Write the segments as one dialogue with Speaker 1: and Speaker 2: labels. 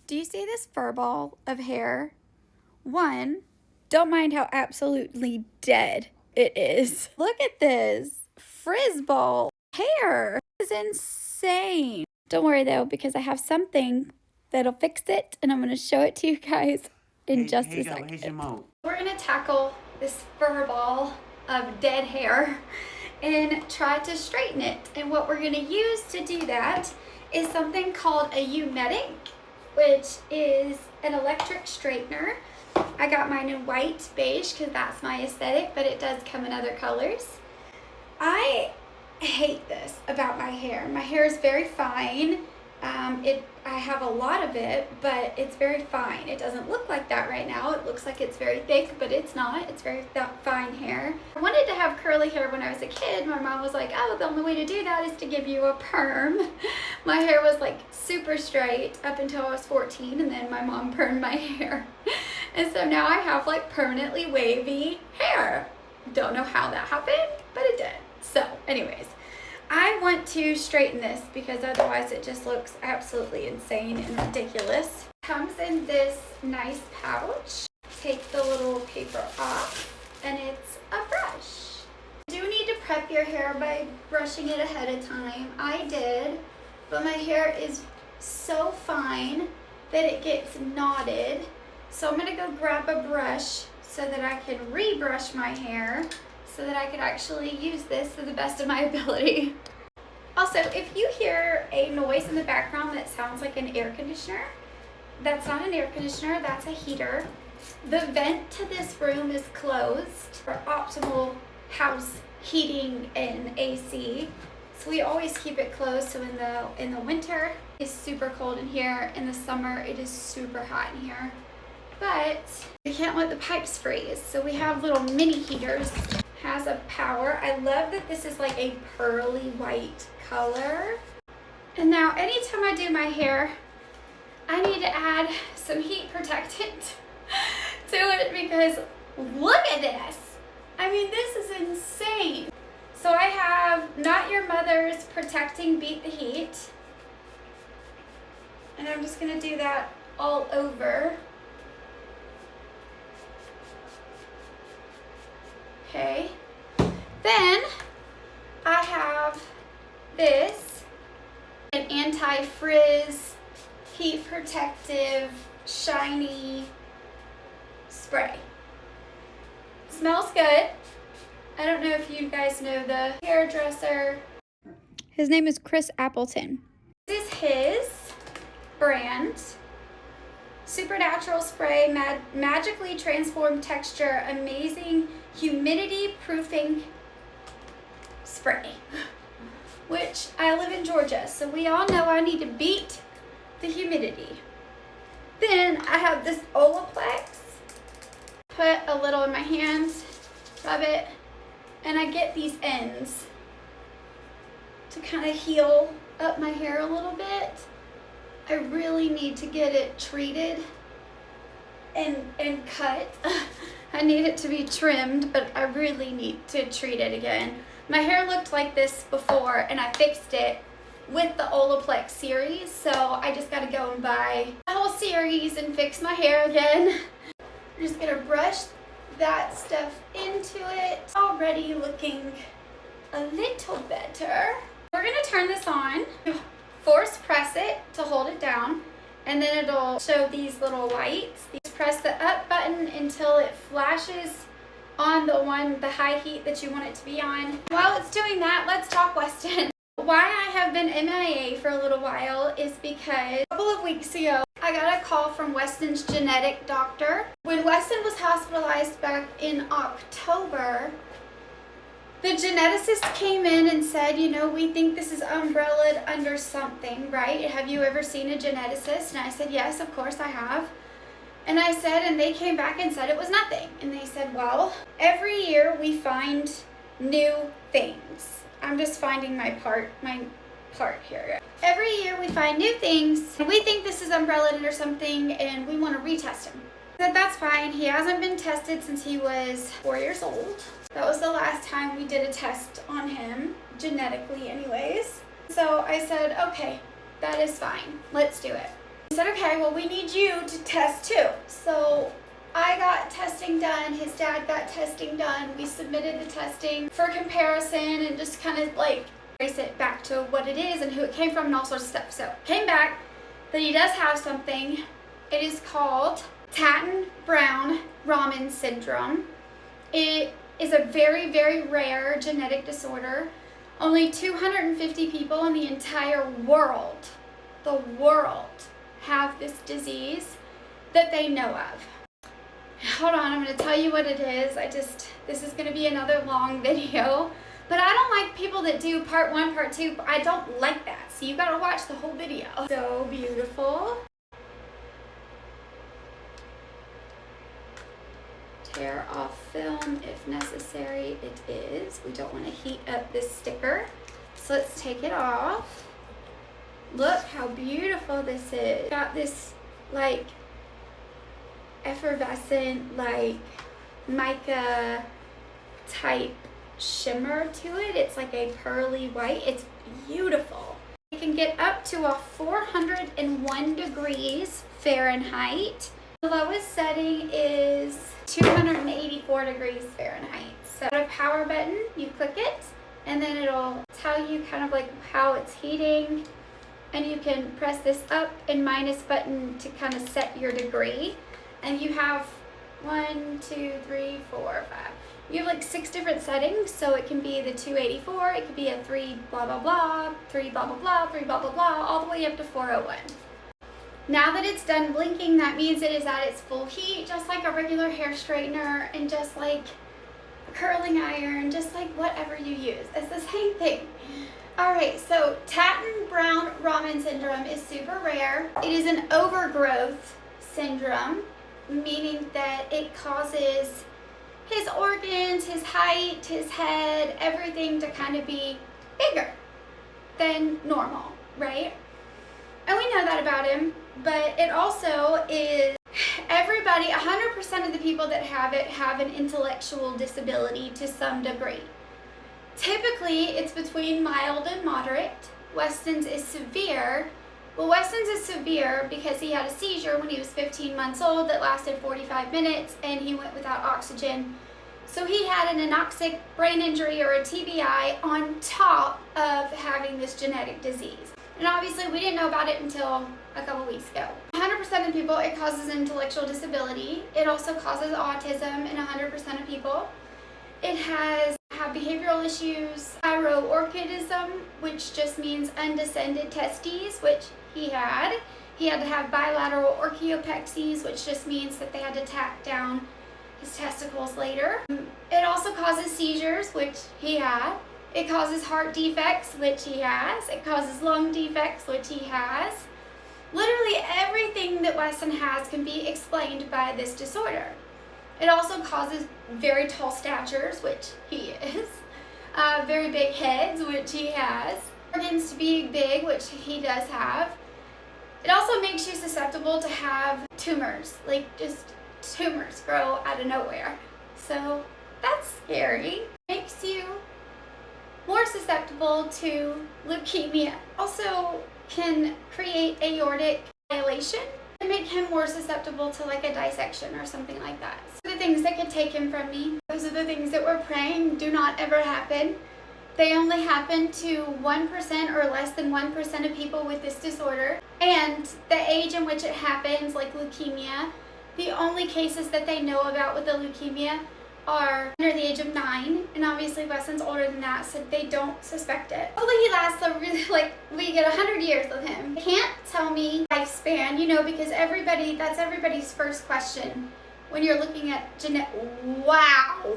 Speaker 1: Do you see this fur ball of hair? One, don't mind how absolutely dead it is. Look at this frizz ball hair. This is insane. Don't worry though, because I have something that'll fix it, and I'm going to show it to you guys in just a second. We're going to tackle this fur ball of dead hair and try to straighten it. And what we're going to use to do that is something called a U-Medic, which is an electric straightener. I got mine in white beige because that's my aesthetic, but it does come in other colors. I hate this about my hair. My hair is very fine. I have a lot of it, but it's very fine. It doesn't look like that right now. It looks like it's very thick, but it's not. It's very fine hair. I wanted to have curly hair when I was a kid. My mom was like, oh, the only way to do that is to give you a perm. My hair was like super straight up until I was 14, and then my mom permed my hair. And so now I have like permanently wavy hair. Don't know how that happened, but it did. So anyways, I want to straighten this because otherwise it just looks absolutely insane and ridiculous. It comes in this nice pouch. Take the little paper off, and it's a brush. You do need to prep your hair by brushing it ahead of time. I did, but my hair is so fine that it gets knotted. So I'm gonna go grab a brush so that I can rebrush my hair so that I can actually use this to the best of my ability. Also, if you hear a noise in the background that sounds like an air conditioner, that's not an air conditioner, that's a heater. The vent to this room is closed for optimal house heating and AC. So we always keep it closed, so in the winter it's super cold in here. In the summer it is super hot in here. But we can't let the pipes freeze, so we have little mini heaters. Has a power. I love that this is like a pearly white color. And now anytime I do my hair, I need to add some heat protectant to it because look at this. I mean, this is insane. So I have Not Your Mother's Protecting Beat the Heat. And I'm just gonna do that all over. Okay, then I have this, an anti-frizz, heat protective, shiny spray. Smells good. I don't know if you guys know the hairdresser. His name is Chris Appleton. This is his brand. Supernatural spray, magically transformed texture, amazing humidity proofing spray. Which I live in Georgia, so we all know I need to beat the humidity. Then I have this Olaplex. Put a little in my hands, rub it, and I get these ends to kind of heal up my hair a little bit. I really need to get it treated and cut. I need it to be trimmed, but I really need to treat it again. My hair looked like this before, and I fixed it with the Olaplex series, so I just gotta go and buy the whole series and fix my hair again. I'm just gonna brush that stuff into it. Already looking a little better. We're gonna turn this on. Force press it to hold it down, and then it'll show these little lights. Press the up button until it flashes on the high heat that you want it to be on. While it's doing that, let's talk Weston. Why I have been MIA for a little while is because a couple of weeks ago, I got a call from Weston's genetic doctor. When Weston was hospitalized back in October, the geneticist came in and said, you know, we think this is umbrellaed under something, right? Have you ever seen a geneticist? And I said, yes, of course I have. And I said, and they came back and said it was nothing. And they said, well, every year we find new things. I'm just finding my part here. Every year we find new things, and we think this is umbrellaed under something, and we want to retest him. I said, that's fine. He hasn't been tested since he was 4 years old. That was the last time we did a test on him, genetically anyways. So I said, okay, that is fine. Let's do it. He said, okay, well, we need you to test too. So I got testing done, his dad got testing done, we submitted the testing for comparison and just kind of like trace it back to what it is and who it came from and all sorts of stuff. So came back that he does have something. It is called Tatten-Brown-Raman syndrome. It is a very, very rare genetic disorder. Only 250 people in the entire world, have this disease that they know of. Hold on, I'm going to tell you what it is. This is going to be another long video. But I don't like people that do part 1, part 2. I don't like that. So you got to watch the whole video. So beautiful. Tear off film if necessary. It is. We don't want to heat up this sticker. So let's take it off. Look how beautiful this is. Got this like effervescent like mica type shimmer to it. It's like a pearly white. It's beautiful. You can get up to a 401 degrees Fahrenheit. The lowest setting is 284 degrees Fahrenheit. So a power button, you click it and then it'll tell you kind of like how it's heating, and you can press this up and minus button to kind of set your degree. And you have 1, 2, 3, 4, 5. You have like 6 different settings, so it can be the 284, it could be a 3 blah blah blah, 3 blah blah blah, 3 blah blah blah, all the way up to 401. Now that it's done blinking, that means it is at its full heat, just like a regular hair straightener and just like a curling iron, just like whatever you use. It's the same thing. Alright, so Tatten-Brown-Raman syndrome is super rare. It is an overgrowth syndrome, meaning that it causes his organs, his height, his head, everything to kind of be bigger than normal, right? And we know that about him, but it also is everybody, 100% of the people that have it have an intellectual disability to some degree. Typically, it's between mild and moderate. Weston's is severe. Well, Weston's is severe because he had a seizure when he was 15 months old that lasted 45 minutes and he went without oxygen. So he had an anoxic brain injury or a TBI on top of having this genetic disease. And obviously we didn't know about it until a couple weeks ago. 100% of people, it causes intellectual disability. It also causes autism in 100% of people. It have behavioral issues, pyroorchidism, which just means undescended testes, which he had. He had to have bilateral orchiopexies, which just means that they had to tack down his testicles later. It also causes seizures, which he had. It causes heart defects, which he has. It causes lung defects, which he has. Literally everything that Weston has can be explained by this disorder. It also causes very tall statures, which he is. Very big heads, which he has. Organs to be big, which he does have. It also makes you susceptible to have tumors, like just tumors grow out of nowhere. So that's scary. Makes you more susceptible to leukemia. Also can create aortic dilation and make him more susceptible to like a dissection or something like that. So the things that could take him from me, those are the things that we're praying do not ever happen. They only happen to 1% or less than 1% of people with this disorder. And the age in which it happens, like leukemia, the only cases that they know about with the leukemia are under the age of 9, and obviously Weston's older than that, so they don't suspect it. Hopefully he lasts a really, like, we get 100 years with him. Can't tell me lifespan, you know, because that's everybody's first question when you're looking at wow.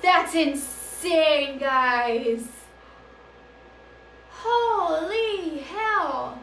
Speaker 1: That's insane, guys. Holy hell.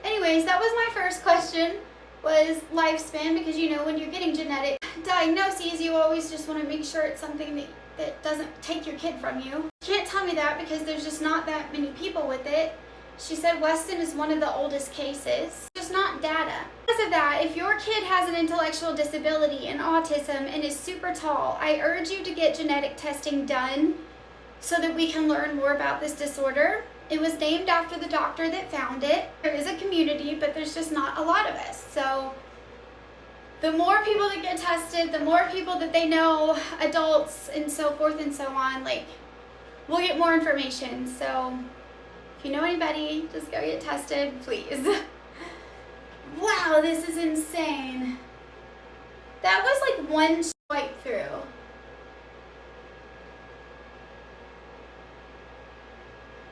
Speaker 1: Anyways, that was my first question, was lifespan, because you know when you're getting genetic diagnoses, you always just want to make sure it's something that doesn't take your kid from you. You can't tell me that because there's just not that many people with it. She said Weston is one of the oldest cases. Just not data. Because of that, if your kid has an intellectual disability and autism and is super tall, I urge you to get genetic testing done so that we can learn more about this disorder. It was named after the doctor that found it. There is a community, but there's just not a lot of us. So the more people that get tested, the more people that they know, adults and so forth and so on, like, we'll get more information. So if you know anybody, just go get tested, please. Wow, this is insane. That was like one swipe through.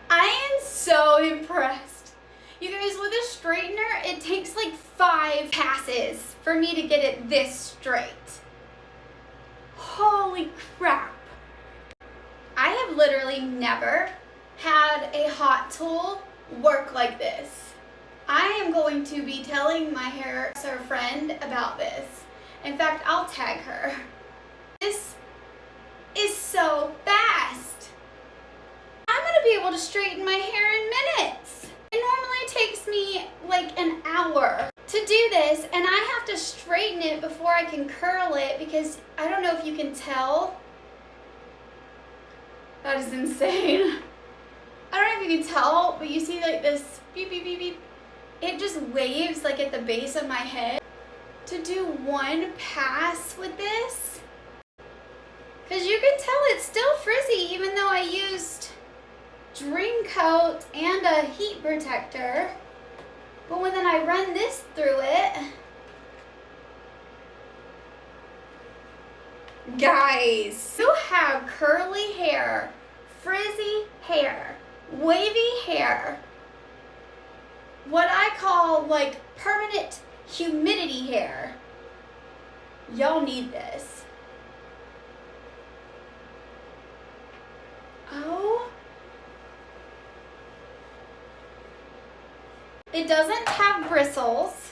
Speaker 1: I am so impressed. You guys, with a straightener, it takes like 5 passes for me to get it this straight. Holy crap. I have literally never had a hot tool work like this. I am going to be telling my hairdresser friend about this. In fact, I'll tag her. This is so fast. I'm gonna be able to straighten my hair in minutes. It normally takes me like an hour to do this, and I have to straighten it before I can curl it because I don't know if you can tell. That is insane. I don't know if you can tell, but you see like this beep, beep, beep, beep. It just waves like at the base of my head. To do one pass with this, because you can tell it's still frizzy even though I used Dream Coat and a heat protector. But when then I run this through it, guys, you have curly hair, frizzy hair, wavy hair, what I call like permanent humidity hair. Y'all need this. Oh. It doesn't have bristles.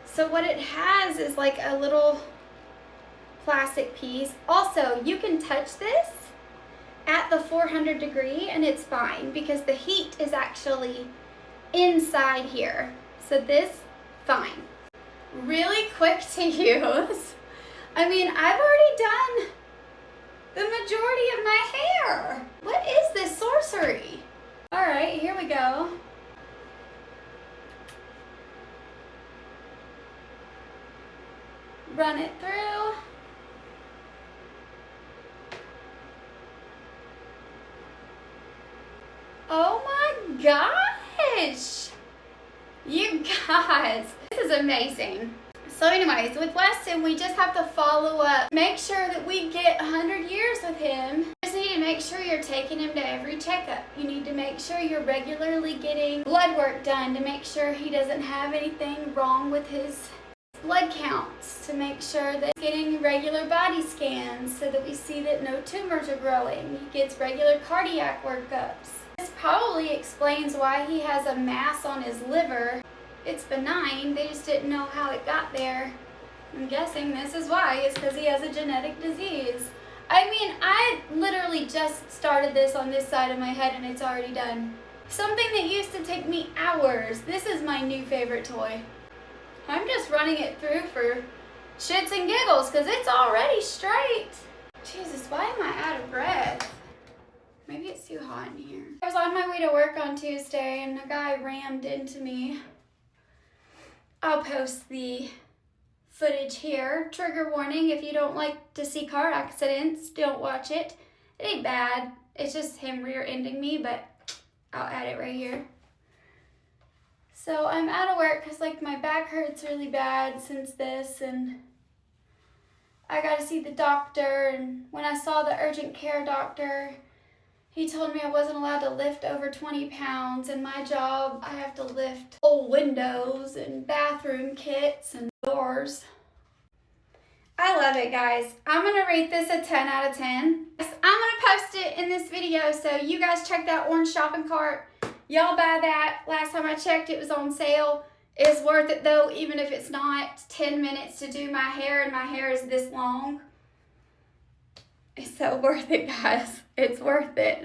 Speaker 1: So what it has is like a little plastic piece. Also, you can touch this at the 400 degree and it's fine because the heat is actually inside here. So this, fine. Really quick to use. I mean, I've already done the majority of my hair. What is this sorcery? All right, here we go. Run it through. Oh my gosh. You guys, this is amazing. So anyways, with Weston, we just have to follow up. Make sure that we get 100 years with him. You just need to make sure you're taking him to every checkup. You need to make sure you're regularly getting blood work done to make sure he doesn't have anything wrong with his blood counts, to make sure that he's getting regular body scans so that we see that no tumors are growing. He gets regular cardiac workups. This probably explains why he has a mass on his liver. It's benign, they just didn't know how it got there. I'm guessing this is why, it's because he has a genetic disease. I mean, I literally just started this on this side of my head and it's already done. Something that used to take me hours. This is my new favorite toy. I'm just running it through for shits and giggles because it's already straight. Jesus, why am I out of breath? Maybe it's too hot in here. I was on my way to work on Tuesday and a guy rammed into me. I'll post the footage here. Trigger warning, if you don't like to see car accidents, don't watch it. It ain't bad. It's just him rear-ending me, but I'll add it right here. So I'm out of work because like my back hurts really bad since this, and I got to see the doctor, and when I saw the urgent care doctor, he told me I wasn't allowed to lift over 20 pounds. In my job, I have to lift whole windows and bathroom kits and doors. I love it, guys. I'm going to rate this a 10 out of 10. I'm going to post it in this video, so you guys check that orange shopping cart. Y'all buy that. Last time I checked, it was on sale. It's worth it, though, even if it's not 10 minutes to do my hair, and my hair is this long. It's so worth it, guys. It's worth it.